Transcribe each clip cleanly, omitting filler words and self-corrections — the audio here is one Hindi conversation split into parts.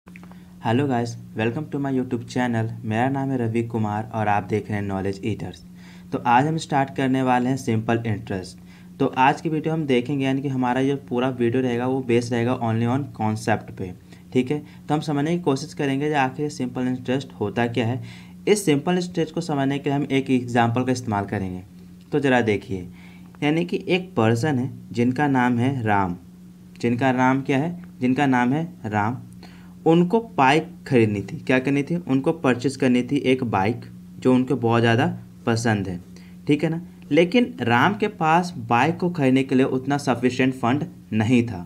Hello guys, welcome to my YouTube channel. मेरा नाम है रवि कुमार और आप देख रहे हैं नॉलेज ईटर्स। तो आज हम स्टार्ट करने वाले हैं सिंपल इंटरेस्ट। तो आज की वीडियो हम देखेंगे, यानी कि हमारा जो पूरा वीडियो रहेगा वो बेस रहेगा ओनली ऑन कॉन्सेप्ट पे। ठीक है, तो हम समझने की कोशिश करेंगे कि आखिर सिंपल इंटरेस्ट होता क्या है। इस सिंपल इंटरेस्ट को समझने के लिए हम एक एग्जाम्पल का इस्तेमाल करेंगे। तो ज़रा देखिए, यानी कि एक पर्सन है जिनका नाम है राम। जिनका नाम क्या है? जिनका नाम है राम। उनको बाइक खरीदनी थी। क्या करनी थी? उनको परचेस करनी थी एक बाइक जो उनको बहुत ज़्यादा पसंद है। ठीक है ना। लेकिन राम के पास बाइक को खरीदने के लिए उतना सफिशिएंट फंड नहीं था।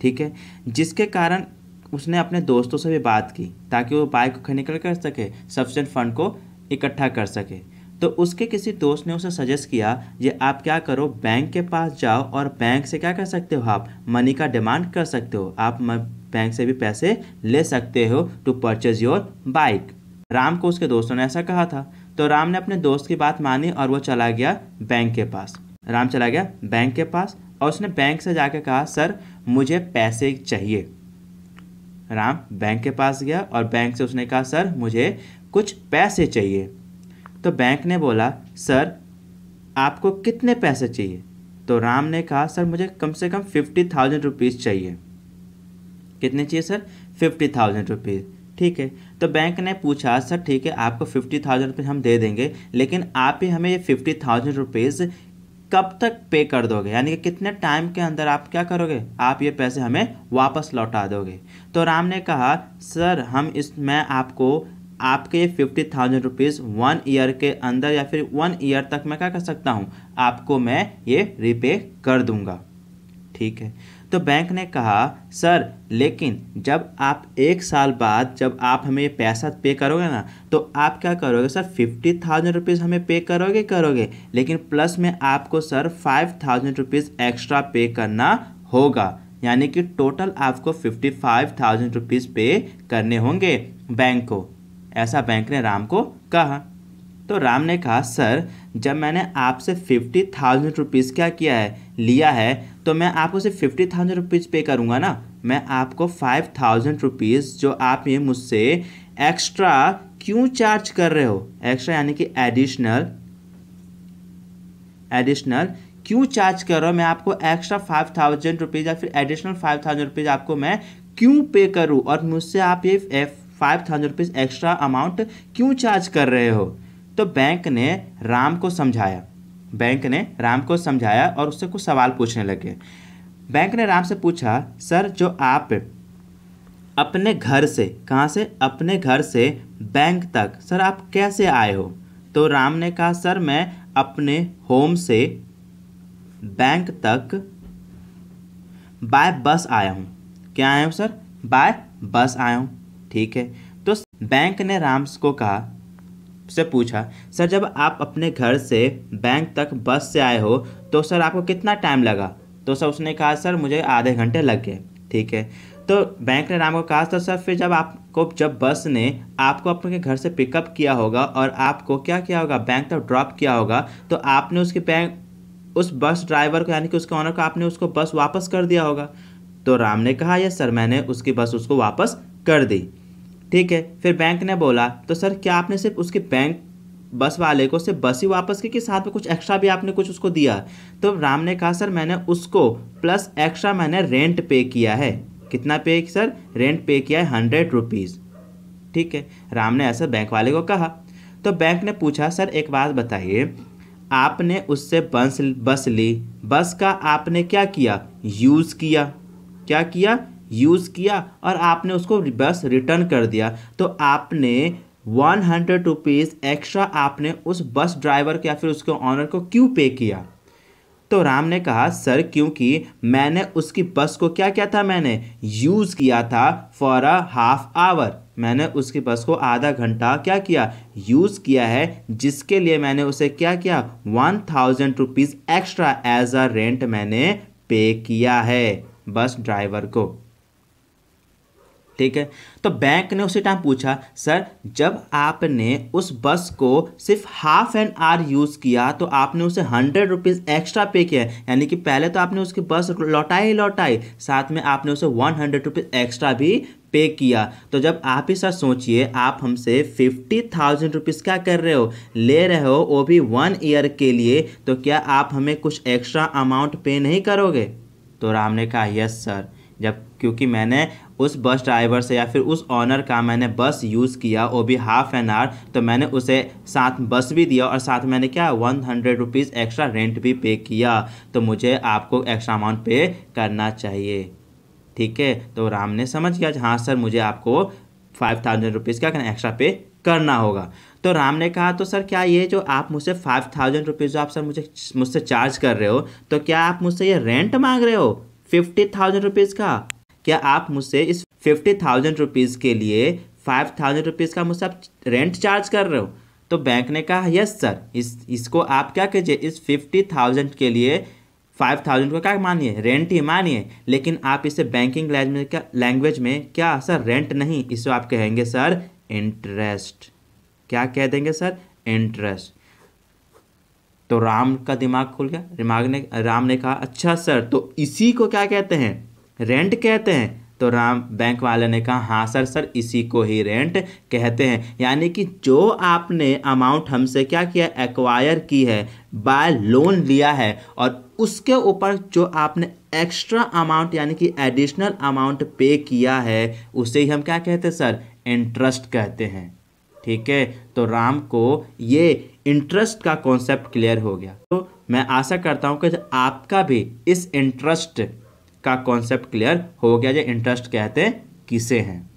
ठीक है, जिसके कारण उसने अपने दोस्तों से भी बात की ताकि वो बाइक को खरीदने के लिए कर सके, सफिशिएंट फंड को इकट्ठा कर सके। तो उसके किसी दोस्त ने उसे सजेस्ट किया, ये आप क्या करो, बैंक के पास जाओ और बैंक से क्या कर सकते हो, आप मनी का डिमांड कर सकते हो। आप बैंक से भी पैसे ले सकते हो to purchase your bike. Ram को उसके दोस्तों ने ऐसा कहा था, तो राम ने अपने दोस्त की बात मानी और वो चला गया बैंक के पास। राम चला गया बैंक के पास और उसने बैंक से जाके कहा, सर मुझे पैसे चाहिए। राम बैंक के पास गया और बैंक से उसने कहा, सर मुझे कुछ पैसे चाहिए। तो बैंक ने बोला, सर आपको कितने पैसे चाहिए? तो राम ने कहा, सर मुझे कम से कम 50,000 रुपीज़ चाहिए। कितने चाहिए सर? 50,000 रुपीज़। ठीक है, तो बैंक ने पूछा, सर ठीक है आपको 50,000 रुपीज़ हम दे देंगे, लेकिन आप ही हमें ये 50,000 रुपीज़ कब तक पे कर दोगे, यानी कि कितने टाइम के अंदर आप क्या करोगे, आप ये पैसे हमें वापस लौटा दोगे? तो राम ने कहा, सर मैं आपको आपके ये 50,000 रुपीज़ 1 ईयर के अंदर या फिर 1 ईयर तक मैं क्या कर सकता हूँ, आपको मैं ये रिपे कर दूंगा। ठीक है, तो बैंक ने कहा, सर लेकिन जब आप 1 साल बाद जब आप हमें ये पैसा पे करोगे ना, तो आप क्या करोगे सर? 50,000 रुपीज़ हमें पे करोगे, लेकिन प्लस में आपको सर 5,000 रुपीज़ एक्स्ट्रा पे करना होगा, यानी कि टोटल आपको 55,000 रुपीज़ पे करने होंगे बैंक को। ऐसा बैंक ने राम को कहा। तो राम ने कहा, सर जब मैंने आपसे 50,000 रुपीज़ क्या किया है, लिया है, तो मैं आपको सिर्फ 50,000 रुपीज़ पे करूँगा ना। मैं आपको 5,000 रुपीज़ जो आप ये मुझसे एक्स्ट्रा क्यों चार्ज कर रहे हो? एक्स्ट्रा यानी कि एडिशनल क्यों चार्ज कर रहा हूँ? मैं आपको एक्स्ट्रा 5,000 रुपीज़ या फिर एडिशनल 5,000 रुपीज़ आपको मैं क्यों पे करूँ, और मुझसे आप ये 5,000 रुपीज़ एक्स्ट्रा अमाउंट क्यों चार्ज कर रहे हो? तो बैंक ने राम को समझाया और उससे कुछ सवाल पूछने लगे। बैंक ने राम से पूछा, सर जो आप अपने घर से, कहाँ से? अपने घर से बैंक तक सर आप कैसे आए हो? तो राम ने कहा, सर मैं अपने होम से बैंक तक बाय बस आया हूँ। क्या आया हूँ सर? बाय बस आया हूँ। ठीक है, तो बैंक ने राम को कहा, से पूछा, सर जब आप अपने घर से बैंक तक बस से आए हो तो सर आपको कितना टाइम लगा? तो सर उसने कहा, सर मुझे आधे घंटे लग गए। ठीक है, तो बैंक ने राम को कहा, सर फिर जब बस ने आपको अपने घर से पिकअप किया होगा और आपको क्या किया होगा, बैंक तक ड्रॉप किया होगा, तो आपने उस बस ड्राइवर को यानी कि उसके ऑनर को आपने उसको बस वापस कर दिया होगा। तो राम ने कहा, यस सर मैंने उसकी बस उसको वापस कर दी। ठीक है, फिर बैंक ने बोला, तो सर क्या आपने सिर्फ उसके बैंक बस वाले को सिर्फ बस ही वापस की कि साथ में कुछ एक्स्ट्रा भी आपने कुछ उसको दिया? तो राम ने कहा, सर मैंने उसको प्लस एक्स्ट्रा मैंने रेंट पे किया है। कितना पे सर? रेंट पे किया है 100 रुपीज़। ठीक है, राम ने ऐसा बैंक वाले को कहा। तो बैंक ने पूछा, सर एक बात बताइए, आपने उससे बस ली, बस का आपने क्या किया? यूज़ किया। क्या किया? यूज़ किया, और आपने उसको बस रिटर्न कर दिया। तो आपने 100 रुपीज़ एक्स्ट्रा आपने उस बस ड्राइवर को या फिर उसके ऑनर को क्यों पे किया? तो राम ने कहा, सर क्योंकि मैंने उसकी बस को क्या किया था, मैंने यूज़ किया था फॉर अ हाफ आवर। मैंने उसकी बस को आधा घंटा क्या किया, यूज़ किया है, जिसके लिए मैंने उसे क्या किया, 1,000 rupees extra as a rent मैंने पे किया है बस ड्राइवर को। ठीक है, तो बैंक ने उसी टाइम पूछा, सर जब आपने उस बस को सिर्फ हाफ एन आवर यूज़ किया तो आपने उसे 100 रुपीज़ एक्स्ट्रा पे किया, यानी कि पहले तो आपने उसकी बस लौटाई, साथ में आपने उसे 100 रुपीज़ एक्स्ट्रा भी पे किया। तो जब आप ही सर सोचिए, आप हमसे 50,000 रुपीज़ क्या कर रहे हो, ले रहे हो, वो भी 1 ईयर के लिए, तो क्या आप हमें कुछ एक्स्ट्रा अमाउंट पे नहीं करोगे? तो राम ने कहा यस सर, जब क्योंकि मैंने उस बस ड्राइवर से या फिर उस ऑनर का मैंने बस यूज़ किया, वो भी हाफ एन आवर, तो मैंने उसे साथ बस भी दिया और साथ मैंने क्या 100 रुपीज़ एक्स्ट्रा रेंट भी पे किया, तो मुझे आपको एक्स्ट्रा अमाउंट पे करना चाहिए। ठीक है, तो राम ने समझ गया हाँ सर, मुझे आपको 5,000 रुपीज़ क्या करना, एक्स्ट्रा पे करना होगा। तो राम ने कहा तो सर क्या ये जो आप मुझसे 5,000 रुपीज़ जो आप सर मुझसे चार्ज कर रहे हो, तो क्या आप मुझसे ये रेंट मांग रहे हो 50,000 रुपीज़ का? क्या आप मुझसे इस 50,000 रुपीज़ के लिए 5,000 रुपीज़ का मुझसे आप रेंट चार्ज कर रहे हो? तो बैंक ने कहा यस सर, इसको आप क्या कीजिए, इस 50,000 के लिए 5,000 को क्या मानिए, रेंट ही मानिए, लेकिन आप इसे बैंकिंग लैंग्वेज में क्या सर, रेंट नहीं, इसे आप कहेंगे सर इंटरेस्ट। क्या कह देंगे सर, इंटरेस्ट। तो राम का दिमाग खुल गया, राम ने कहा अच्छा सर, तो इसी को क्या कहते हैं, रेंट कहते हैं? तो बैंक वाले ने कहा हाँ सर इसी को ही रेंट कहते हैं। यानी कि जो आपने अमाउंट हमसे क्या किया, एक्वायर की है, बाय लोन लिया है, और उसके ऊपर जो आपने एक्स्ट्रा अमाउंट यानी कि एडिशनल अमाउंट पे किया है, उसे ही हम क्या कहते हैं सर, इंटरेस्ट कहते हैं। ठीक है, तो राम को ये इंटरेस्ट का कॉन्सेप्ट क्लियर हो गया। तो मैं आशा करता हूँ कि आपका भी इस इंटरेस्ट का कॉन्सेप्ट क्लियर हो गया, जो इंटरेस्ट कहते हैं किसे हैं।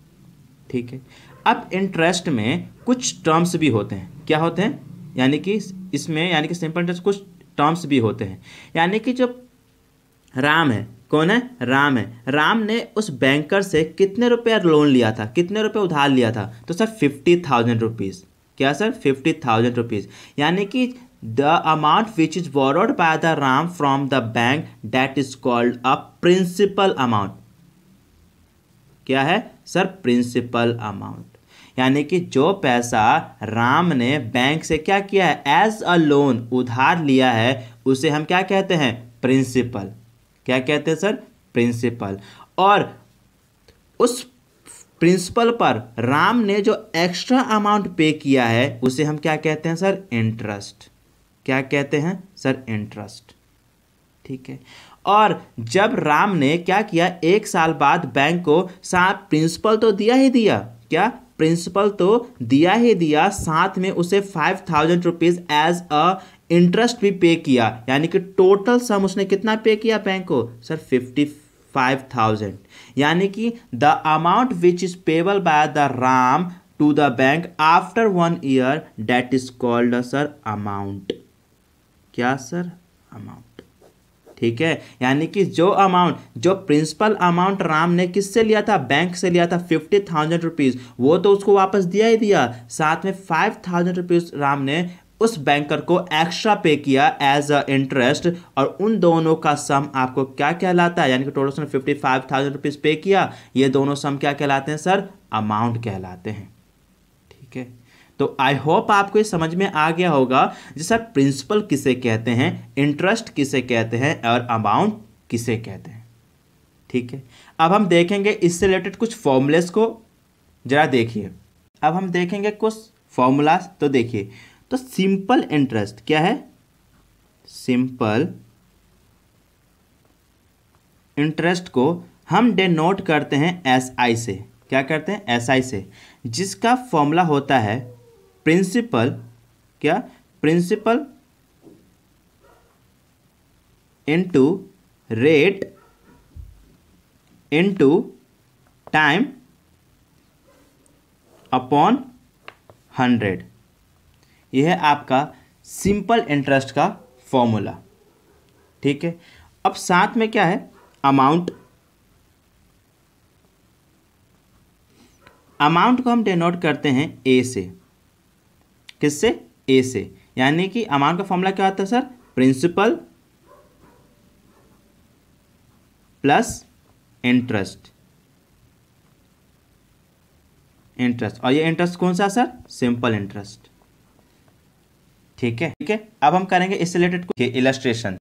ठीक है, अब इंटरेस्ट में कुछ टर्म्स भी होते हैं। क्या होते हैं, यानी कि इसमें यानी कि सिंपल इंटरेस्ट कुछ टर्म्स भी होते हैं। यानी कि जो राम है, कौन है, राम है, राम ने उस बैंकर से कितने रुपये लोन लिया था, कितने रुपए उधार लिया था? तो सर 50,000 रुपीज़। क्या सर, 50,000 रुपीज़। यानी कि the amount which is borrowed by the Ram from the bank, that is called a principal amount। क्या है सर, प्रिंसिपल अमाउंट। यानी कि जो पैसा राम ने बैंक से क्या किया है, एज अ लोन उधार लिया है, उसे हम क्या कहते हैं, प्रिंसिपल। क्या कहते हैं सर, प्रिंसिपल। और उस प्रिंसिपल पर राम ने जो एक्स्ट्रा अमाउंट पे किया है, उसे हम क्या कहते हैं सर, इंटरेस्ट। क्या कहते हैं सर, इंटरेस्ट। ठीक है, और जब राम ने क्या किया, 1 साल बाद बैंक को साथ प्रिंसिपल तो दिया ही दिया, क्या प्रिंसिपल तो दिया ही दिया, साथ में उसे 5,000 रुपीज़ एज अ इंटरेस्ट भी पे किया। यानी कि टोटल सम उसने कितना पे किया बैंक को सर, 55,000। यानी कि the amount which is payable by the Ram to the bank after 1 year, that is called sir amount. क्या सर, अमाउंट। ठीक है, यानी कि जो अमाउंट, जो प्रिंसिपल अमाउंट राम ने किससे लिया था, बैंक से लिया था 50,000 रुपीज़, वो तो उसको वापस दिया ही दिया, साथ में 5,000 रुपीज़ राम ने उस बैंकर को एक्स्ट्रा पे किया एज अ इंटरेस्ट, और उन दोनों का सम आपको क्या कहलाता है, यानी कि टोटल उसने 55,000 रुपीज़ पे किया, ये दोनों सम क्या कहलाते हैं सर, अमाउंट कहलाते हैं। ठीक है, तो आई होप आपको ये समझ में आ गया होगा जैसा प्रिंसिपल किसे कहते हैं, इंटरेस्ट किसे कहते हैं, और अमाउंट किसे कहते हैं। ठीक है, अब हम देखेंगे इससे रिलेटेड कुछ फॉर्मूलेस को, जरा देखिए। अब हम देखेंगे कुछ फॉर्मूलास, तो देखिए, तो सिंपल इंटरेस्ट क्या है, सिंपल इंटरेस्ट को हम डिनोट करते हैं SI से। क्या करते हैं, SI से, जिसका फॉर्मूला होता है प्रिंसिपल, क्या, principal into rate into time upon 100। यह है आपका सिंपल इंटरेस्ट का फॉर्मूला। ठीक है, अब साथ में क्या है, अमाउंट। अमाउंट को हम डिनोट करते हैं A से। किससे, A से। यानी कि अमाउंट का फॉर्मूला क्या होता है sir, principal plus interest, interest, और ये इंटरेस्ट कौन सा सर, सिंपल इंटरेस्ट। ठीक है, ठीक है, अब हम करेंगे इससे रिलेटेड कुछ इलस्ट्रेशन।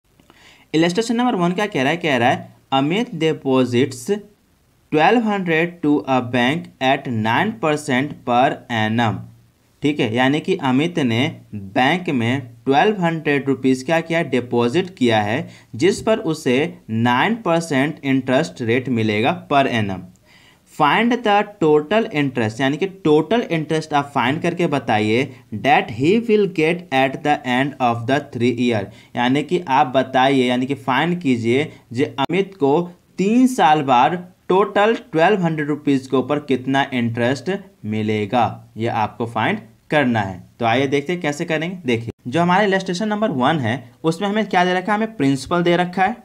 इलस्ट्रेशन नंबर 1 क्या कह रहा है, Amit deposits 1200 to a bank at 9% पर एनम। ठीक है, यानी कि अमित ने बैंक में 1200 रुपीज़ क्या किया, डिपॉजिट किया है, जिस पर उसे 9% इंटरेस्ट रेट मिलेगा per annum. Find the total interest, यानी कि टोटल इंटरेस्ट आप फाइंड करके बताइए that he will get at the end of the 3 year. यानी कि आप बताइए, यानी कि फाइंड कीजिए जो अमित को 3 साल बाद टोटल 1200 रुपीज़ के ऊपर कितना इंटरेस्ट मिलेगा, ये आपको फाइंड करना है। तो आइए देखते हैं कैसे करेंगे। देखिए, जो हमारे इलस्ट्रेशन नंबर 1 है उसमें हमें क्या दे रखा है, हमें प्रिंसिपल दे रखा है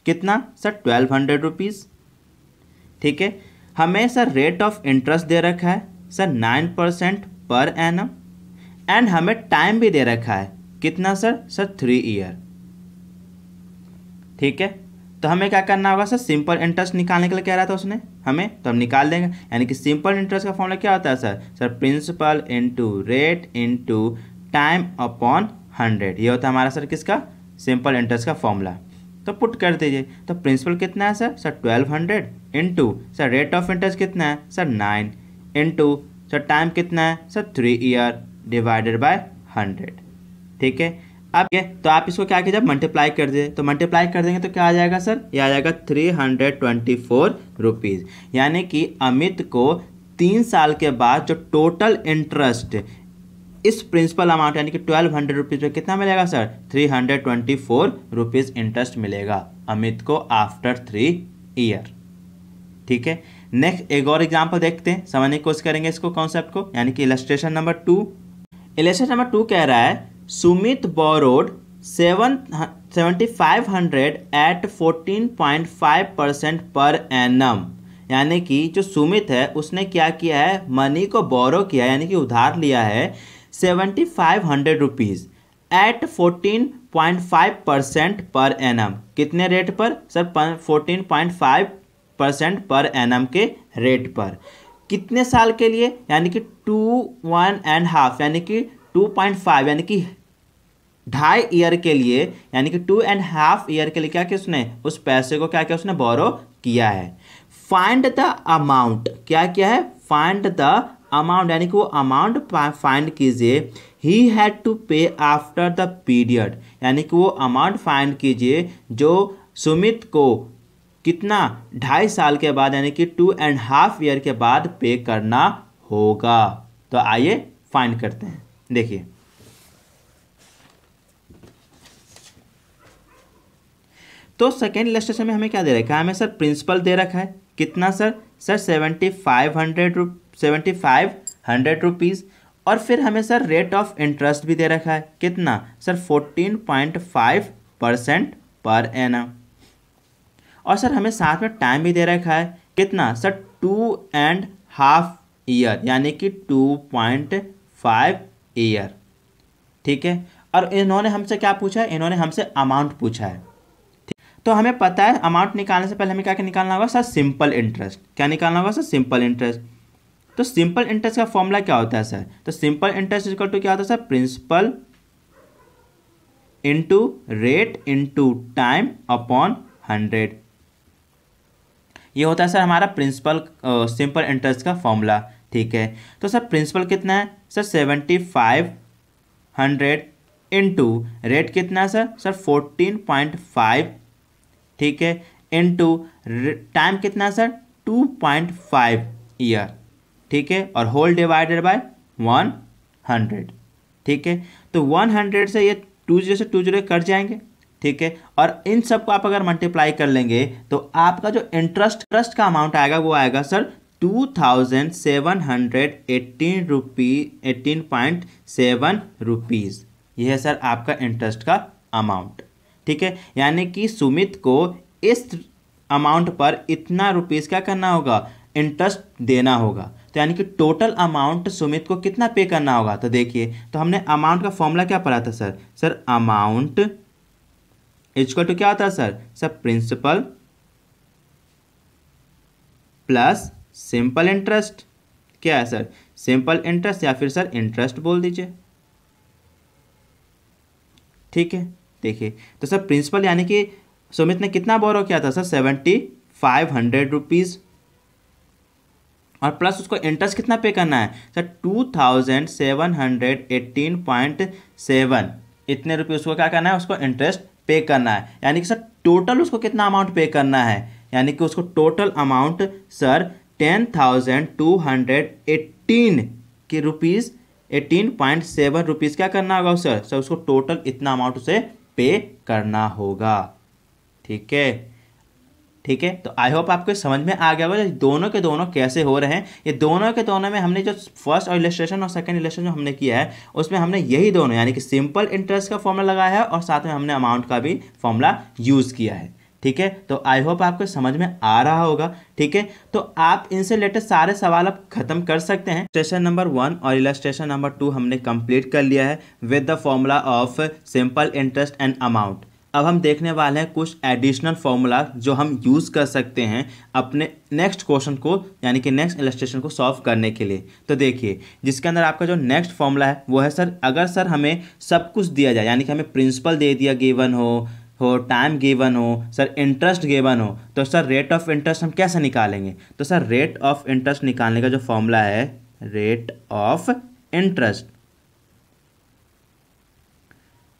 कितना सर, 1200 रुपीज़। ठीक है, हमें सर रेट ऑफ इंटरेस्ट दे रखा है सर 9% पर एनम, एंड हमें टाइम भी दे रखा है कितना सर 3 ईयर। ठीक है, तो हमें क्या करना होगा सर, सिंपल इंटरेस्ट निकालने के लिए कह रहा था उसने हमें, तो हम निकाल देंगे। यानी कि सिंपल इंटरेस्ट का फॉर्मूला क्या होता है sir principal into rate into time upon 100। ये होता है हमारा सर किसका, सिंपल इंटरेस्ट का फॉर्मूला। तो पुट कर दीजिए, तो प्रिंसिपल कितना है sir 1200 into sir rate of interest कितना है सर 9 इंटू सर टाइम कितना है सर 3 ईयर डिवाइडेड बाय 100। ठीक है, अब ये तो आप इसको क्या कीजिए, मल्टीप्लाई कर दीजिए। तो मल्टीप्लाई कर देंगे तो क्या आ जाएगा सर, ये आ जाएगा 324 रुपीज़। यानी कि अमित को 3 साल के बाद जो टोटल इंटरेस्ट इस प्रिंसिपल अमाउंट यानी कि 1200 रुपीज़ पे कितना मिलेगा सर, 324 रुपीज़ इंटरेस्ट मिलेगा अमित को आफ्टर 3 ईयर। ठीक है, नेक्स्ट एक और एग्जाम्पल देखते हैं, समझने की कोशिश करेंगे इसको कॉन्सेप्ट को। यानी कि इलस्ट्रेशन नंबर 2, इलस्ट्रेशन नंबर 2 कह रहा है Sumit borrowed 7500 eight 14.5% per annum. यानी कि जो सुमित है उसने क्या किया है, मनी को बोरो किया यानी कि उधार लिया है 7500 रुपीज़ एट 14.5% पर एनम। कितने रेट पर सर, 14.5% पर एनम के रेट पर। कितने साल के लिए, यानी कि 2.5 यानी कि 2.5 यानी कि 2.5 ईयर के लिए, यानी कि 2.5 ईयर के लिए क्या किया उसने, उस पैसे को क्या किया उसने, बोरो किया है। फाइंड द अमाउंट, क्या किया है, फाइंड द अमाउंट, यानी कि वो अमाउंट फाइंड कीजिए ही हैड टू पे आफ्टर द पीरियड। यानी कि वो अमाउंट फाइंड कीजिए जो सुमित को कितना 2.5 साल के बाद यानी कि 2.5 ईयर के बाद पे करना होगा। तो आइए फाइंड करते हैं। देखिए, तो सेकेंड इलस्ट्रेशन में हमें क्या दे रखा है, हमें सर प्रिंसिपल दे रखा है कितना सर 7500 रुपीज़, और फिर हमें सर रेट ऑफ इंटरेस्ट भी दे रखा है कितना सर 14.5% पर एनम, और सर हमें साथ में टाइम भी दे रखा है कितना सर 2.5 ईयर यानी कि 2.5 ईयर। ठीक है, और इन्होंने हमसे क्या पूछा है, इन्होंने हमसे अमाउंट पूछा है। तो हमें पता है अमाउंट निकालने से पहले हमें क्या क्या निकालना होगा सर, सिंपल इंटरेस्ट। क्या निकालना होगा सर, सिंपल इंटरेस्ट। तो सिंपल इंटरेस्ट का फॉर्मूला क्या होता है सर, तो सिंपल इंटरेस्ट इक्वल टू क्या होता है sir, principal into rate into time upon 100। ये होता है सर हमारा प्रिंसिपल सिंपल इंटरेस्ट का फॉर्मूला। ठीक है, तो सर प्रिंसिपल कितना है सर 7500 इंटू रेट कितना है सर 14.5। ठीक है, इंटू टाइम कितना है सर 2.5 ईयर। ठीक है, और होल डिवाइडेड बाय 100। ठीक है, तो 100 से ये 20 से 20 कट जाएंगे। ठीक है, और इन सबको आप अगर मल्टीप्लाई कर लेंगे तो आपका जो इंटरेस्ट का अमाउंट आएगा वो आएगा सर 2718 रुपीज 18.7 रुपीज़। यह है सर आपका इंटरेस्ट का अमाउंट। ठीक है, यानी कि सुमित को इस अमाउंट पर इतना रुपीज़ क्या करना होगा, इंटरेस्ट देना होगा। तो यानी कि टोटल अमाउंट सुमित को कितना पे करना होगा। तो देखिए, तो हमने अमाउंट का फॉर्मूला क्या पढ़ा था सर अमाउंट इक्वल टू क्या होता है sir principal plus simple interest. क्या है सर, सिंपल इंटरेस्ट या फिर सर इंटरेस्ट बोल दीजिए। ठीक है, देखिए, तो सर प्रिंसिपल यानी कि सुमित ने कितना बोरो किया था सर 7500 रुपीज़। और प्लस उसको इंटरेस्ट कितना पे करना है सर 2718.7 इतने रुपये उसको क्या करना है, उसको इंटरेस्ट पे करना है। यानी कि सर टोटल उसको कितना अमाउंट पे करना है, यानी कि उसको टोटल अमाउंट सर 10,218 के रुपीज़ 18.7 रुपीज़ क्या करना होगा सर, उसको टोटल इतना अमाउंट उसे पे करना होगा। ठीक है, ठीक है। तो आई होप आपको समझ में आ गया होगा दोनों के दोनों कैसे हो रहे हैं। ये दोनों के दोनों में हमने जो फर्स्ट और इलस्ट्रेशन और सेकंड इलस्ट्रेशन जो हमने किया है उसमें हमने यही दोनों यानी कि सिंपल इंटरेस्ट का फॉर्मूला लगाया है और साथ में हमने अमाउंट का भी फॉर्मूला यूज़ किया है। ठीक है, तो आई होप आपको समझ में आ रहा होगा। ठीक है, तो आप इनसे रिलेटेड सारे सवाल आप खत्म कर सकते हैं। इलस्ट्रेशन नंबर 1 और इलस्ट्रेशन नंबर 2 हमने कंप्लीट कर लिया है with the formula of simple interest and amount. अब हम देखने वाले हैं कुछ एडिशनल फॉर्मूला जो हम यूज़ कर सकते हैं अपने नेक्स्ट क्वेश्चन को यानी कि नेक्स्ट इलस्ट्रेशन को सॉल्व करने के लिए। तो देखिए, जिसके अंदर आपका जो नेक्स्ट फॉर्मूला है वो है सर, अगर सर हमें सब कुछ दिया जाए यानी कि हमें प्रिंसिपल दे दिया गिवन हो टाइम गिवन हो, सर इंटरेस्ट गिवन हो, तो सर रेट ऑफ इंटरेस्ट हम कैसे निकालेंगे। तो सर रेट ऑफ इंटरेस्ट निकालने का जो फॉर्मूला है, रेट ऑफ इंटरेस्ट,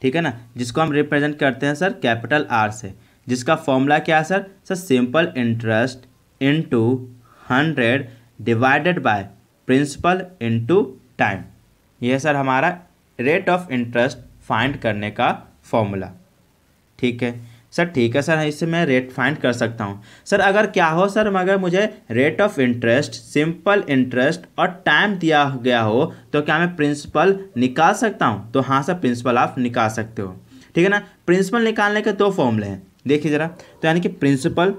ठीक है ना, जिसको हम रिप्रेजेंट करते हैं सर कैपिटल आर से, जिसका फॉर्मूला क्या है sir simple interest into 100 divided by principal into time. यह सर हमारा रेट ऑफ इंटरेस्ट फाइंड करने का फॉर्मूला। ठीक है सर, ठीक है सर, इससे मैं रेट फाइंड कर सकता हूँ। सर अगर क्या हो सर, मगर मुझे rate of interest, simple interest और टाइम दिया गया हो तो क्या मैं प्रिंसिपल निकाल सकता हूँ। तो हाँ सर, प्रिंसिपल आप निकाल सकते हो। ठीक है ना, प्रिंसिपल निकालने के दो फॉर्मूले हैं, देखिए ज़रा। तो यानी कि प्रिंसिपल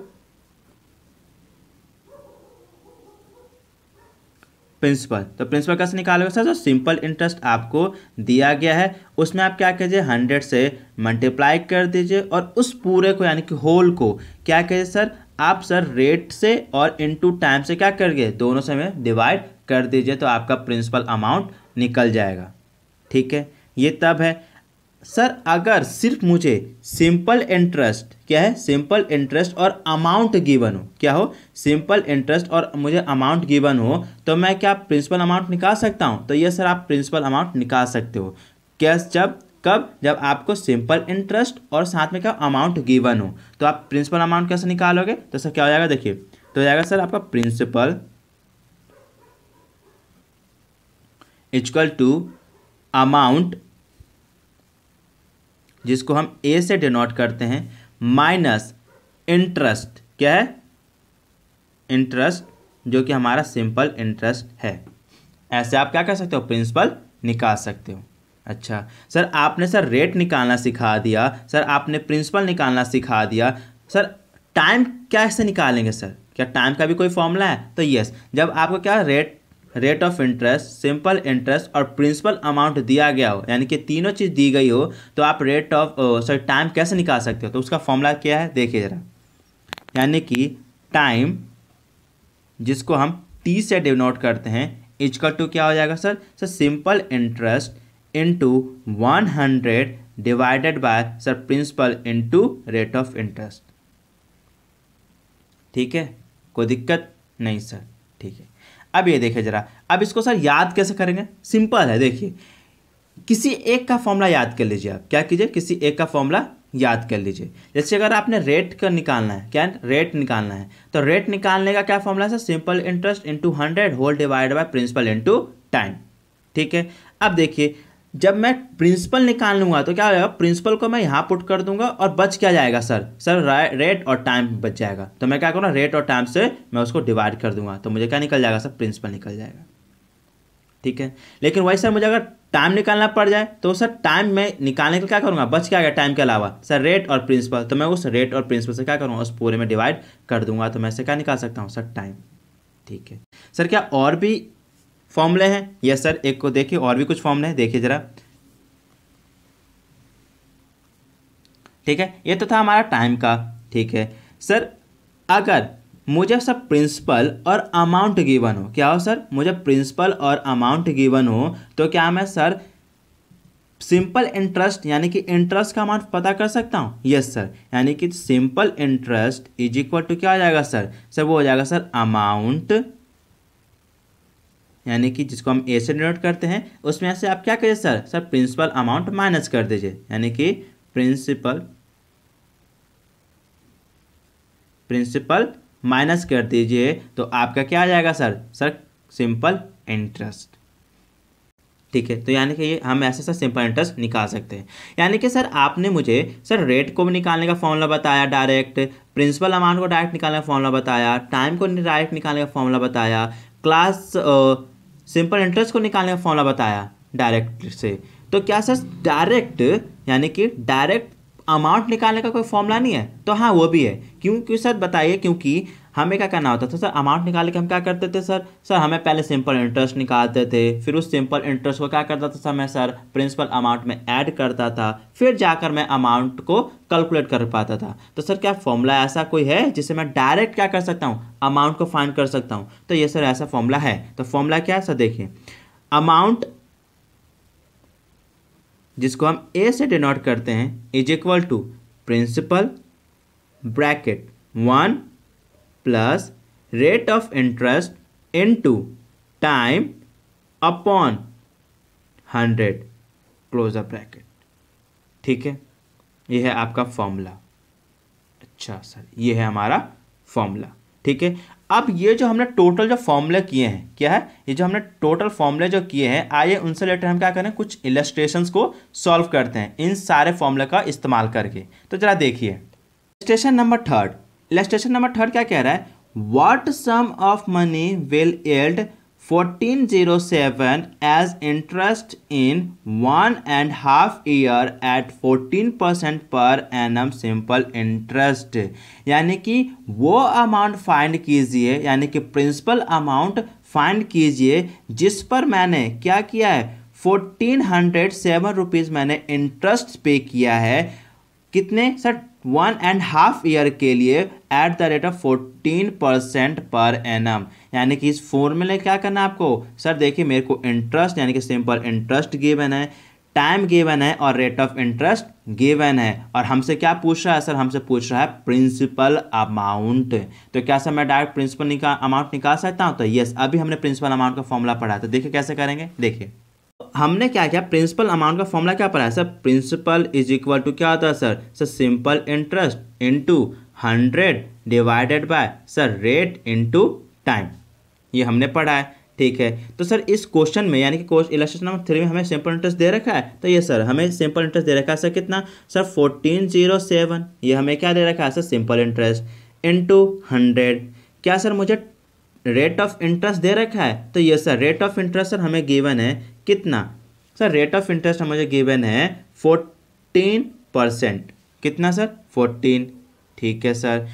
तो प्रिंसिपल कैसे निकालोगे सर, जो सिंपल इंटरेस्ट आपको दिया गया है उसमें आप क्या कीजिए 100 से मल्टीप्लाई कर दीजिए और उस पूरे को यानी कि होल को क्या कीजिए सर, आप सर रेट से और इनटू टाइम से क्या करिए, दोनों से में डिवाइड कर दीजिए, तो आपका प्रिंसिपल अमाउंट निकल जाएगा। ठीक है, ये तब है सर अगर सिर्फ मुझे सिंपल इंटरेस्ट, क्या है, सिंपल इंटरेस्ट और अमाउंट गिवन हो, क्या हो, सिंपल इंटरेस्ट और मुझे अमाउंट गिवन हो, तो मैं क्या प्रिंसिपल अमाउंट निकाल सकता हूं। तो ये सर आप प्रिंसिपल अमाउंट निकाल सकते हो। क्या, जब आपको सिंपल इंटरेस्ट और साथ में क्या अमाउंट गिवन हो, तो आप प्रिंसिपल अमाउंट कैसे निकालोगे। तो सर क्या हो जाएगा, देखिए, तो हो जाएगा सर आपका प्रिंसिपल इक्वल टू अमाउंट, जिसको हम ए से डिनोट करते हैं, माइनस इंटरेस्ट, क्या है, इंटरेस्ट, जो कि हमारा सिंपल इंटरेस्ट है। ऐसे आप क्या कर सकते हो, प्रिंसिपल निकाल सकते हो। अच्छा सर, आपने सर रेट निकालना सिखा दिया, सर आपने प्रिंसिपल निकालना सिखा दिया, सर टाइम कैसे निकालेंगे सर, क्या टाइम का भी कोई फॉर्मूला है। तो यस, जब आपको क्या rate of interest, simple interest और प्रिंसिपल अमाउंट दिया गया हो, यानी कि तीनों चीज़ दी गई हो, तो आप रेट ऑफ टाइम कैसे निकाल सकते हो। तो उसका फॉर्मूला क्या है, देखिए ज़रा, यानी कि टाइम, जिसको हम टी से डिनोट करते हैं, इक्वल टू क्या हो जाएगा sir simple interest into 100 divided by sir principal into rate of interest. ठीक है, कोई दिक्कत नहीं सर, ठीक है। अब ये देखिए जरा, अब इसको सर याद कैसे करेंगे, सिंपल है। देखिए, किसी एक का फॉर्मूला याद कर लीजिए। आप क्या कीजिए, किसी एक का फॉर्मूला याद कर लीजिए। जैसे अगर आपने रेट का निकालना है, क्या रेट निकालना है, तो रेट निकालने का क्या फॉर्मूला है, simple interest into 100 whole divide by principal into time. ठीक है, अब देखिए, जब मैं प्रिंसिपल निकाल लूंगा तो क्या हो जाएगा, प्रिंसिपल को मैं यहाँ पुट कर दूंगा और बच क्या जाएगा सर रेट और टाइम बच जाएगा। तो मैं क्या करूँगा, रेट और टाइम से मैं उसको डिवाइड कर दूंगा, तो मुझे क्या निकल जाएगा सर, प्रिंसिपल निकल जाएगा। ठीक है, लेकिन वही सर मुझे अगर टाइम निकालना पड़ जाए तो सर टाइम में निकालने के क्या करूँगा, बच क्या गया टाइम के अलावा सर रेट और प्रिंसिपल, तो मैं उस रेट और प्रिंसिपल से क्या करूँगा, उस पूरे में डिवाइड कर दूंगा, तो मैं से क्या निकाल सकता हूँ सर, टाइम। ठीक है सर, क्या और भी फॉर्मूले हैं। यस सर, एक को देखिए, और भी कुछ फॉर्मूले हैं, देखिए जरा। ठीक है, ये तो था हमारा टाइम का। ठीक है सर, अगर मुझे सर प्रिंसिपल और अमाउंट गिवन हो, क्या हो सर, मुझे प्रिंसिपल और अमाउंट गिवन हो, तो क्या मैं सर सिंपल इंटरेस्ट यानी कि इंटरेस्ट का अमाउंट पता कर सकता हूँ। यस सर, यानी कि simple interest is equal to क्या हो जाएगा सर वो हो जाएगा सर अमाउंट यानी कि जिसको हम ए से डिनोट करते हैं, उसमें से आप क्या करिए सर, प्रिंसिपल अमाउंट माइनस कर दीजिए, यानी कि प्रिंसिपल माइनस कर दीजिए, तो आपका क्या आ जाएगा सर सिंपल इंटरेस्ट। ठीक है, तो यानी कि ये हम ऐसे सिंपल इंटरेस्ट निकाल सकते हैं। यानी कि सर आपने मुझे रेट को भी निकालने का फॉर्मूला बताया डायरेक्ट, प्रिंसिपल अमाउंट को डायरेक्ट निकालने का फॉर्मूला बताया, टाइम को डायरेक्ट निकालने का फॉर्मूला बताया, क्लास सिंपल इंटरेस्ट को निकालने का फॉर्मूला बताया डायरेक्ट से। तो क्या सर डायरेक्ट यानी कि डायरेक्ट अमाउंट निकालने का कोई फॉर्मूला नहीं है? तो हाँ वो भी है। क्यों सर बताइए? क्योंकि हमें क्या करना होता था सर, अमाउंट निकालने के हम क्या करते थे सर हमें पहले सिंपल इंटरेस्ट निकालते थे, फिर उस सिंपल इंटरेस्ट को क्या करता था मैं प्रिंसिपल अमाउंट में ऐड करता था, फिर जाकर मैं अमाउंट को कैलकुलेट कर पाता था। तो सर क्या फॉर्मूला ऐसा कोई है जिससे मैं डायरेक्ट क्या कर सकता हूँ, अमाउंट को फाइंड कर सकता हूँ? तो ये सर ऐसा फॉर्मूला है। तो फॉर्मूला क्या है सर, देखिए अमाउंट जिसको हम ए से डिनोट करते हैं is equal to principal bracket 1 plus rate of interest into time upon 100 close a bracket. ठीक है, ये है आपका फॉर्मूला। अच्छा सर, ये है हमारा फॉर्मूला। ठीक है, अब ये जो हमने टोटल जो फॉर्मूले किए हैं, क्या है ये जो हमने टोटल फॉर्मूले जो किए हैं, आइए उनसे रिलेटेड हम क्या करें, कुछ इलस्ट्रेशंस को सॉल्व करते हैं इन सारे फॉर्मूले का इस्तेमाल करके। तो जरा देखिए इलस्ट्रेशन नंबर थर्ड क्या कह रहा है, what sum of money will yield 1407 as interest in 1.5 year at 14% per annum simple interest। यानी कि वो अमाउंट फाइंड कीजिए, यानी कि प्रिंसिपल अमाउंट फाइंड कीजिए जिस पर मैंने क्या किया है, 1407 रुपीज़ मैंने इंटरेस्ट पे किया है। कितने सर, 1.5 ईयर के लिए at the rate of 14% per annum. यानी कि इस फॉर्मूले क्या करना है आपको सर, देखिए मेरे को इंटरेस्ट यानी कि सिंपल इंटरेस्ट गिवन है, टाइम गिवन है और रेट ऑफ इंटरेस्ट गिवन है, और हमसे क्या पूछ रहा है सर, हमसे पूछ रहा है प्रिंसिपल अमाउंट। तो क्या सर मैं डायरेक्ट प्रिंसिपल अमाउंट निकाल सकता हूँ? तो यस, अभी हमने प्रिंसिपल अमाउंट का फॉर्मूला पढ़ा है, तो देखिए कैसे करेंगे। देखिए हमने क्या किया, प्रिंसिपल अमाउंट का फॉर्मूला क्या पढ़ा है sir, principal is equal to क्या होता है sir simple interest into 100 divided by sir rate into time, ये हमने पढ़ा है। ठीक है, तो सर इस क्वेश्चन में यानी कि इलस्ट्रेशन नंबर 3 में हमें सिंपल इंटरेस्ट दे रखा है। तो ये सर हमें सिंपल इंटरेस्ट दे रखा है सर कितना सर 1407, ये हमें क्या दे रखा है सर सिंपल इंटरेस्ट इनटू 100। क्या सर मुझे रेट ऑफ इंटरेस्ट दे रखा है? तो ये sir rate of interest sir हमें गिवन है कितना सर, रेट ऑफ इंटरेस्ट मुझे गिवन है 14%। कितना सर 14। ठीक है सर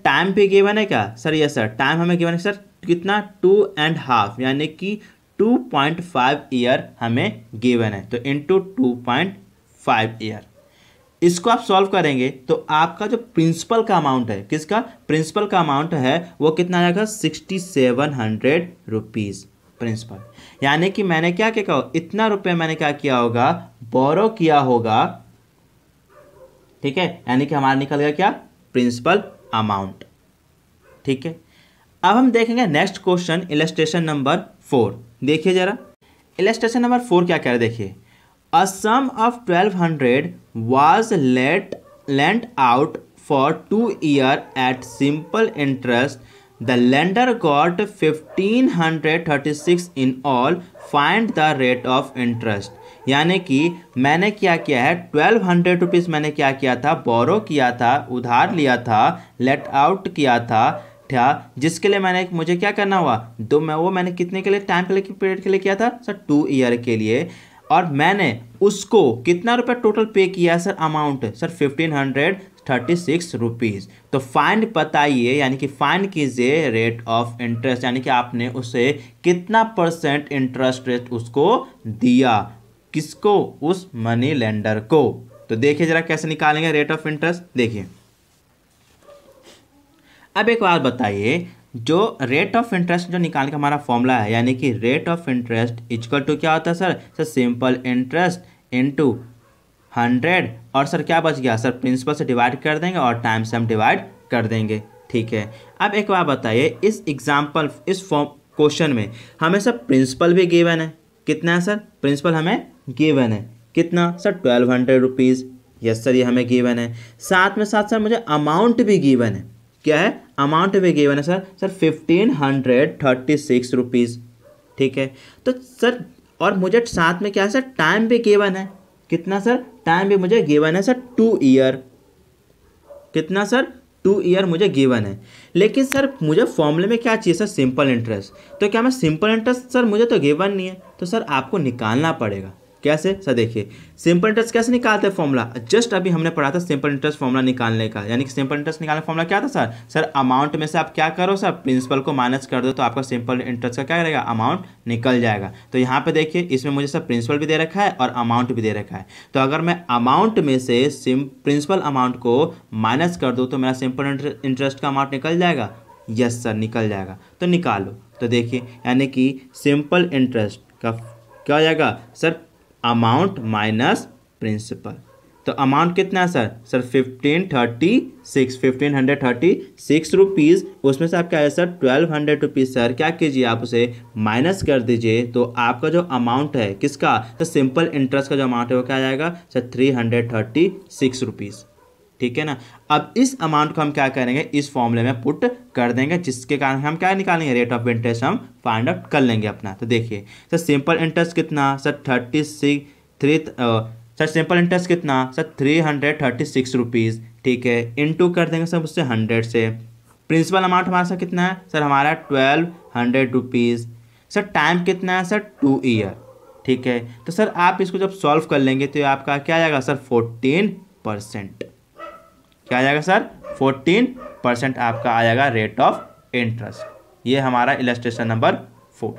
टाइम भी गिवन है क्या सर, ये सर टाइम हमें गिवन है सर कितना 2.5 यानी कि 2.5 ईयर हमें गिवन है, तो इनटू 2.5 ईयर। इसको आप सॉल्व करेंगे तो आपका जो प्रिंसिपल का अमाउंट है, किसका प्रिंसिपल का अमाउंट है, वो कितना आएगा 6700 रुपीज़ प्रिंसिपल। यानी कि मैंने क्या किया, इतना रुपए मैंने क्या किया होगा, बोरो किया होगा। ठीक है, यानी कि हमारा निकल गया क्या प्रिंसिपल अमाउंट। ठीक है, अब हम देखेंगे नेक्स्ट क्वेश्चन इलस्ट्रेशन नंबर 4। देखिए जरा इलस्ट्रेशन नंबर 4 क्या कह रहा है, देखिए अ सम of 1200 was lent out for 2 years at simple interest. The lender got 1536 in all. Find the rate of interest। यानी कि मैंने क्या किया है, 1200 रुपीज़ मैंने क्या किया था, बोरो किया था, उधार लिया था, लेट आउट किया था, जिसके लिए मुझे क्या करना हुआ, मैंने कितने के लिए, टाइम के लिए, पीरियड के लिए किया था सर 2 ईयर के लिए, और मैंने उसको कितना रुपए टोटल पे किया सर, अमाउंट सर 1536 रुपीज़। तो फाइंड बताइए, यानी कि फाइंड कीजिए रेट ऑफ इंटरेस्ट, यानी कि आपने उसे कितना % इंटरेस्ट रेट उसको दिया, किसको, उस मनी लेंडर को। तो देखिए जरा कैसे निकालेंगे रेट ऑफ इंटरेस्ट। देखिए अब एक बात बताइए, जो रेट ऑफ इंटरेस्ट जो निकालने का हमारा फॉर्मूला है, यानी कि rate of interest equal to क्या होता है सर सिंपल इंटरेस्ट इनटू 100, और सर क्या बच गया सर, प्रिंसिपल से डिवाइड कर देंगे और टाइम से हम डिवाइड कर देंगे। ठीक है, अब एक बात बताइए, इस एग्जाम्पल इस क्वेश्चन में हमें सर प्रिंसिपल भी गिवन है, कितना है सर, प्रिंसिपल हमें गिवन है कितना सर 1200 रुपीज़, यस सर ये हमें गिवन है। साथ में साथ सर मुझे अमाउंट भी गिवन है, क्या है, अमाउंट भी गिवन है सर 1536 रुपीज़, ठीक है। तो सर और मुझे साथ में क्या है सर, टाइम भी गिवन है, कितना सर, टाइम भी मुझे गिवन है सर 2 ईयर, कितना सर 2 ईयर मुझे गिवन है। लेकिन सर मुझे फॉर्मूले में क्या चाहिए सर, सिंपल इंटरेस्ट। तो क्या मैं सिंपल इंटरेस्ट सर मुझे तो गिवन नहीं है, तो सर आपको निकालना पड़ेगा। कैसे सर, देखिए सिंपल इंटरेस्ट कैसे निकालते हैं फॉर्मूला, जस्ट अभी हमने पढ़ा था सिंपल इंटरेस्ट फॉर्मूला निकालने का। यानी कि सिंपल इंटरेस्ट निकालने का फॉर्मूला क्या था सर, अमाउंट में से आप क्या करो सर, प्रिंसिपल को माइनस कर दो तो आपका सिंपल इंटरेस्ट का क्या रहेगा, अमाउंट निकल जाएगा। तो यहाँ पे देखिए इसमें मुझे सर प्रिंसिपल भी दे रखा है और अमाउंट भी दे रखा है। तो अगर मैं अमाउंट में से प्रिंसिपल अमाउंट को माइनस कर दूँ तो मेरा सिंपल इंटरेस्ट का अमाउंट निकल जाएगा, यस सर निकल जाएगा। तो निकालो, तो देखिए यानी कि सिंपल इंटरेस्ट का क्या हो जाएगा सर, अमाउंट माइनस प्रिंसिपल। तो अमाउंट कितना है सर 1536 रुपीज़, उसमें से आप क्या है सर 1200 रुपीज़ सर क्या कीजिए आप उसे माइनस कर दीजिए, तो आपका जो अमाउंट है किसका, तो सिंपल इंटरेस्ट का जो अमाउंट है वो क्या आ जाएगा सर 336 रुपीज़, ठीक है ना। अब इस अमाउंट को हम क्या करेंगे, इस फॉर्मूले में पुट कर देंगे, जिसके कारण हम क्या निकालेंगे, रेट ऑफ इंटरेस्ट हम फाइंड आउट कर लेंगे अपना। तो देखिए सर सिंपल इंटरेस्ट कितना सर सिंपल इंटरेस्ट कितना सर 336 रुपीज़, ठीक है, इनटू कर देंगे सर उससे 100 से। प्रिंसिपल अमाउंट हमारा सर कितना है सर, हमारा 1200 रुपीज़। सर टाइम कितना है सर 2 ईयर, ठीक है। तो सर आप इसको जब सॉल्व कर लेंगे तो आपका क्या आ जाएगा सर 14%, क्या आ जाएगा सर 14% आपका आ जाएगा रेट ऑफ इंटरेस्ट। ये हमारा इलस्ट्रेशन नंबर 4,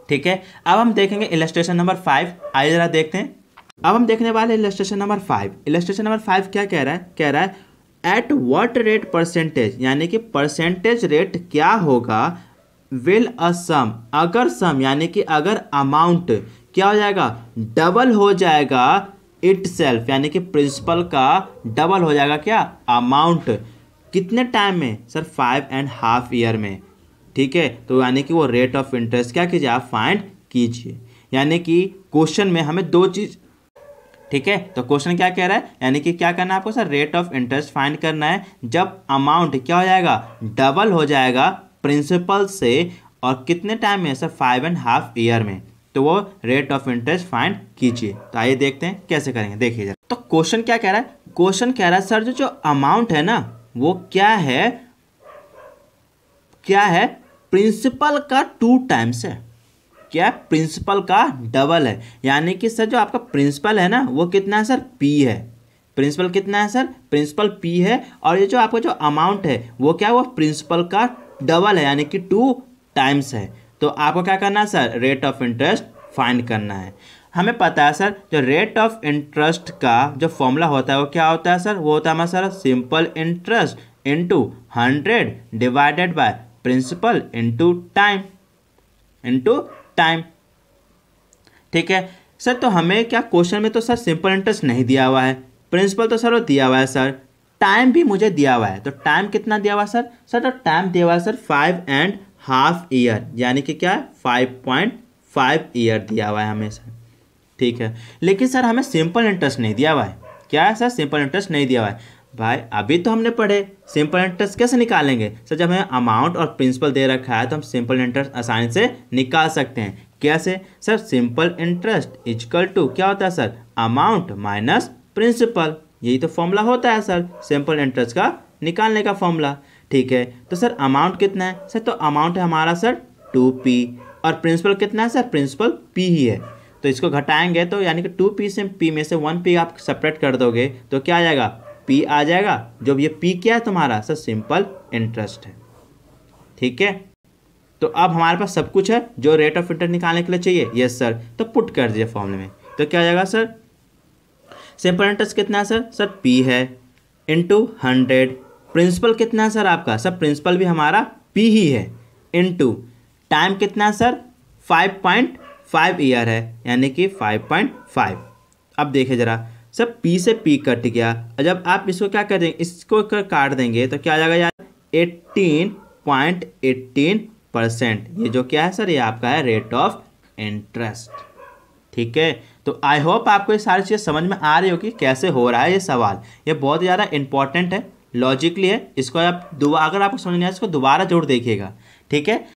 ठीक है। अब हम देखेंगे इलस्ट्रेशन नंबर 5, आइए जरा देखते हैं। अब हम देखने वाले इलस्ट्रेशन नंबर 5। इलस्ट्रेशन नंबर 5 क्या कह रहा है, कह रहा है एट व्हाट रेट परसेंटेज, यानी कि परसेंटेज रेट क्या होगा, विल अ सम, अगर सम यानी कि अगर अमाउंट क्या हो जाएगा, डबल हो जाएगा इट सेल्फ, यानी कि प्रिंसिपल का डबल हो जाएगा क्या अमाउंट, कितने टाइम में सर 5.5 ईयर में, ठीक है। तो यानी कि वो रेट ऑफ इंटरेस्ट क्या कीजिए आप फाइंड कीजिए। यानी कि क्वेश्चन में हमें दो चीज, ठीक है, तो क्वेश्चन क्या कह रहा है, यानी कि क्या करना है आपको sir, rate of interest find करना है जब अमाउंट क्या हो जाएगा, डबल हो जाएगा प्रिंसिपल से, और कितने टाइम में सर 5.5 ईयर में, तो वो रेट ऑफ इंटरेस्ट फाइंड कीजिए। तो आइए देखते हैं कैसे करेंगे, देखिए जरा। तो क्वेश्चन क्या कह रहा है, क्वेश्चन कह रहा है सर जो अमाउंट है ना वो क्या है, क्या है, प्रिंसिपल का 2 टाइम्स है, क्या प्रिंसिपल का डबल है। यानी कि सर जो आपका प्रिंसिपल है ना वो कितना है सर, पी है, प्रिंसिपल कितना है सर, प्रिंसिपल पी है, और ये जो आपका जो अमाउंट है वो क्या है, वो प्रिंसिपल का डबल है, यानी कि 2 टाइम्स है। तो आपको क्या करना है sir, rate of interest find करना है। हमें पता है सर जो रेट ऑफ इंटरेस्ट का जो फॉर्मूला होता है वो क्या होता है सर, वो होता है हमारा sir simple interest into 100 divided by principal into time, ठीक है सर। तो हमें क्या क्वेश्चन में तो सर सिंपल इंटरेस्ट नहीं दिया हुआ है, प्रिंसिपल तो सर वो दिया हुआ है सर, टाइम भी मुझे दिया हुआ है। तो टाइम कितना दिया हुआ है सर तो टाइम दिया हुआ है सर 5.5 ईयर, यानी कि क्या है 5.5 ईयर दिया हुआ है हमें सर, ठीक है। लेकिन सर हमें सिंपल इंटरेस्ट नहीं दिया हुआ है, क्या है सर, सिंपल इंटरेस्ट नहीं दिया हुआ है। भाई अभी तो हमने पढ़े सिंपल इंटरेस्ट कैसे निकालेंगे सर, जब हमें अमाउंट और प्रिंसिपल दे रखा है तो हम सिंपल इंटरेस्ट आसानी से निकाल सकते हैं। कैसे sir, simple interest equal to क्या होता है सर, अमाउंट माइनस प्रिंसिपल, यही तो फॉर्मूला होता है सर सिंपल इंटरेस्ट का निकालने का फॉर्मूला, ठीक है। तो सर अमाउंट कितना है सर, तो अमाउंट है हमारा सर 2p, और प्रिंसिपल कितना है सर, प्रिंसिपल p ही है। तो इसको घटाएंगे तो यानी कि 2p से p में से 1p आप सेपरेट कर दोगे तो क्या आ जाएगा, p आ जाएगा। जो ये p क्या है तुम्हारा सर, सिंपल इंटरेस्ट है, ठीक है। तो अब हमारे पास सब कुछ है जो रेट ऑफ इंटरेस्ट निकालने के लिए चाहिए, यस सर। तो पुट कर दीजिए फॉर्मूले में, तो क्या आ जाएगा सर, सिंपल इंटरेस्ट कितना है सर p है इंटू 100, प्रिंसिपल कितना है सर आपका, सर प्रिंसिपल भी हमारा p ही है, इंटू टाइम कितना है सर 5.5 ईयर है, यानी कि 5.5। अब देखिए जरा सर p से p कट गया, और जब आप इसको क्या कर देंगे, इसको काट देंगे तो क्या आ जाएगा यार 18.18 परसेंट। ये जो क्या है सर, ये आपका है रेट ऑफ इंटरेस्ट। ठीक है, तो आई होप आपको ये सारी चीज़ समझ में आ रही हो कि कैसे हो रहा है ये सवाल। ये बहुत ज़्यादा इंपॉर्टेंट है, लॉजिकली है। इसको आप अगर आपको समझ नहीं आया इसको दोबारा जरूर देखिएगा। ठीक है।